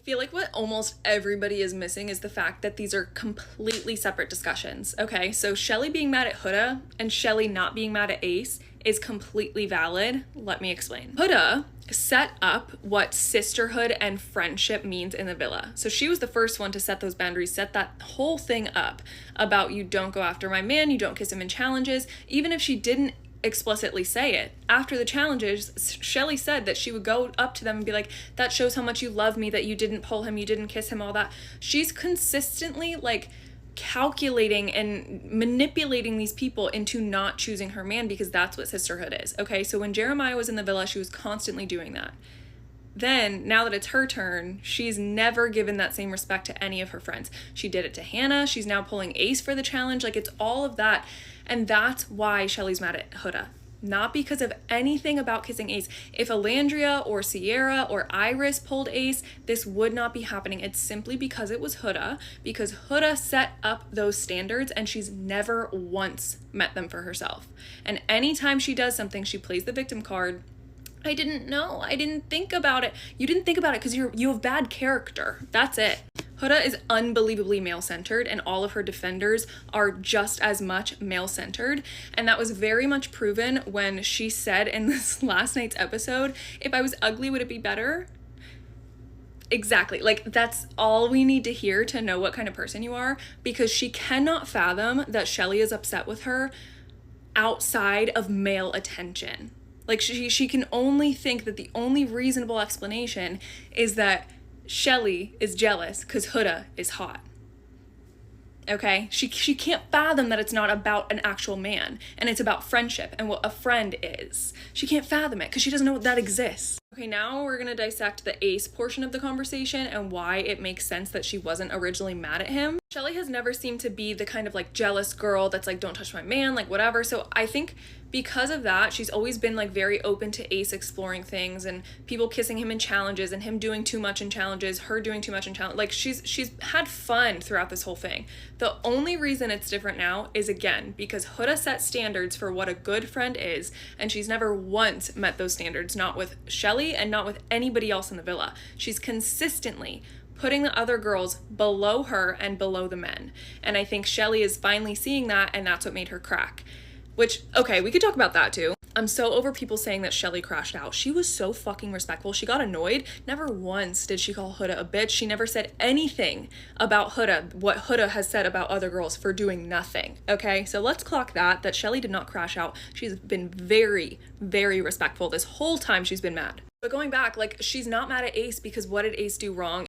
I feel like what almost everybody is missing is the fact that these are completely separate discussions. Okay, so Shelly being mad at Huda and Shelly not being mad at Ace is completely valid. Let me explain. Huda set up what sisterhood and friendship means in the villa. So she was the first one to set those boundaries, set that whole thing up about you don't go after my man, you don't kiss him in challenges. Even if she didn't explicitly say it, after the challenges, Shelly said that she would go up to them and be like, that shows how much you love me, that you didn't pull him, you didn't kiss him, all that. She's consistently like calculating and manipulating these people into not choosing her man, because that's what sisterhood is. Okay, so when Jeremiah was in the villa, she was constantly doing that. Then, now that it's her turn, she's never given that same respect to any of her friends. She did it to Hannah. She's now pulling Ace for the challenge. Like, it's all of that. And that's why Shelly's mad at Huda. Not because of anything about kissing Ace. If Alandria or Sierra or Iris pulled Ace, this would not be happening. It's simply because it was Huda, because Huda set up those standards and she's never once met them for herself. And anytime she does something, she plays the victim card. I didn't know. I didn't think about it. You didn't think about it because you have bad character. That's it. Huda is unbelievably male-centered, and all of her defenders are just as much male-centered. And that was very much proven when she said in this last night's episode, if I was ugly, would it be better? Exactly. Like, that's all we need to hear to know what kind of person you are, because she cannot fathom that Shelly is upset with her outside of male attention. Like, she can only think that the only reasonable explanation is that Shelly is jealous because Huda is hot. Okay? She can't fathom that it's not about an actual man, and it's about friendship and what a friend is. She can't fathom it because she doesn't know that exists. Okay, now we're gonna dissect the Ace portion of the conversation and why it makes sense that she wasn't originally mad at him. Shelly has never seemed to be the kind of like jealous girl that's like, don't touch my man, like whatever. So I think because of that, she's always been like very open to Ace exploring things and people kissing him in challenges and him doing too much in challenges, her doing too much in challenge. Like she's had fun throughout this whole thing. The only reason it's different now is, again, because Huda set standards for what a good friend is, and she's never once met those standards, not with Shelly and not with anybody else in the villa. She's consistently putting the other girls below her and below the men. And I think Shelly is finally seeing that, and that's what made her crack. Which, okay, we could talk about that too. I'm so over people saying that Shelly crashed out. She was so fucking respectful. She got annoyed. Never once did she call Huda a bitch. She never said anything about Huda, what Huda has said about other girls for doing nothing, okay? So let's clock that Shelly did not crash out. She's been very, very respectful this whole time she's been mad. But going back, like, she's not mad at Ace because what did Ace do wrong?